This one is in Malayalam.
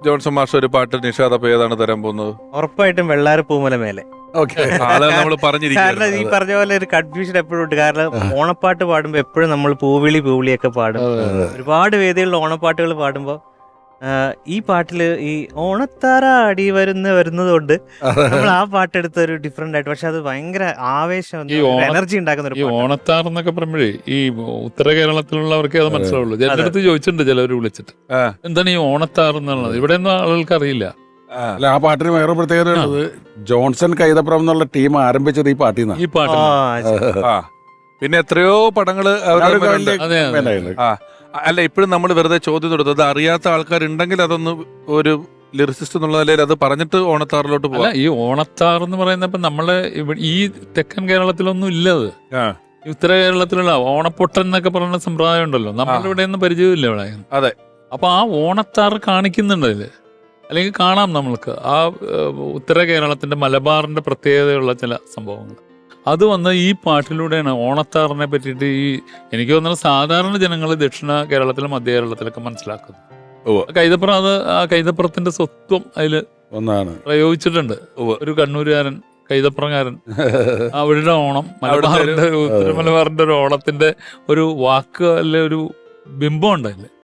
ജോൺസൺ മാസ്റ്റർ ഒരു പാട്ട് നിഷാദ് അപ്പൊ ഏതാണ് തരാൻ പോകുന്നത്? ഉറപ്പായിട്ടും വെള്ളാര പൂമല മേലെ. ഓക്കെ, അത് നമ്മൾ കാരണം ഈ പറഞ്ഞിരിക്കുന്നത്. പറഞ്ഞ പോലെ ഒരു കൺഫ്യൂഷൻ എപ്പോഴും ഉണ്ട്. കാരണം ഓണപ്പാട്ട് പാടുമ്പോ എപ്പോഴും നമ്മൾ പൂവിളി പൂവിളിയൊക്കെ പാടും. ഒരുപാട് വേദികളിൽ ഓണപ്പാട്ടുകൾ പാടുമ്പോ ഈ പാട്ടില് ഈ ഓണത്താറാടി വരുന്നത് കൊണ്ട് നമ്മൾ ആ പാട്ടെടുത്ത ഒരു ഡിഫറെന്റ് ആയിട്ട്, പക്ഷെ അത് ഭയങ്കര ആവേശം, എനർജി ഉണ്ടാക്കുന്ന ഈ ഒരു ഓണത്താർ എന്നൊക്കെ പറയുമ്പോഴേ ഈ ഉത്തര കേരളത്തിലുള്ളവർക്കേ അത് മനസ്സിലാവുള്ളൂ. ചിലരുടെ അടുത്ത് ചോദിച്ചിട്ടുണ്ട് ചിലവർ വിളിച്ചിട്ട് എന്താണ് ഈ ഓണത്താർ എന്നുള്ളത്, ഇവിടെ ഒന്നും ആളുകൾക്ക് അറിയില്ല. അല്ല, ആ പാട്ടിന് വേറെ പ്രത്യേകത ഉള്ളത് ജോൺസൺ കൈതപ്രം എന്നുള്ള ടീം ആരംഭിച്ചത് ഈ പാട്ടിൽ നിന്നാണ്. ഈ പാട്ട് പിന്നെ എത്രയോ പടങ്ങള് അല്ല, ഇപ്പോഴും നമ്മൾ വെറുതെ ചോദ്യം തൊടുത്തു. അത് അറിയാത്ത ആൾക്കാരുണ്ടെങ്കിൽ അതൊന്ന് ഒരു ലിറിസിസ്റ്റ് എന്നുള്ള നിലയിൽ അത് പറഞ്ഞിട്ട് ഓണത്താറിലോട്ട് അല്ല, പോകാം. ഈ ഓണത്താർ എന്ന് പറയുന്നപ്പോ നമ്മള് ഈ തെക്കൻ കേരളത്തിലൊന്നും ഇല്ലത്. ഈ ഉത്തര കേരളത്തിലുള്ള ഓണപ്പൊട്ടൻ എന്നൊക്കെ പറയുന്ന സമ്പ്രദായം ഉണ്ടല്ലോ, നമ്മളുടെ ഇവിടെ ഒന്നും പരിചയമില്ല ഇവിടെ. അതെ. അപ്പൊ ആ ഓണത്താർ കാണിക്കുന്നുണ്ട് അതില്, അല്ലെങ്കിൽ കാണാം നമ്മൾക്ക് ആ ഉത്തര കേരളത്തിന്റെ മലബാറിന്റെ പ്രത്യേകതയുള്ള ചില സംഭവങ്ങൾ. അത് വന്ന് ഈ പാട്ടിലൂടെയാണ് ഓണത്താറിനെ പറ്റിയിട്ട് എനിക്ക് തോന്നുന്നത് സാധാരണ ജനങ്ങൾ ദക്ഷിണ കേരളത്തിലും മധ്യ കേരളത്തിലൊക്കെ മനസ്സിലാക്കുന്നത്. കൈതപ്രം അത് ആ കൈതപ്രത്തിന്റെ സ്വത്വം അതില് ഒന്നാണ് പ്രയോഗിച്ചിട്ടുണ്ട്. ഒരു കണ്ണൂരുകാരൻ കൈതപ്രകാരൻ അവരുടെ ഓണം മലബാറിന്റെ ഉത്തര മലബാറിന്റെ ഒരു ഓണത്തിന്റെ ഒരു വാക്ക് അല്ലെ ഒരു ബിംബം ഉണ്ട് അതില്.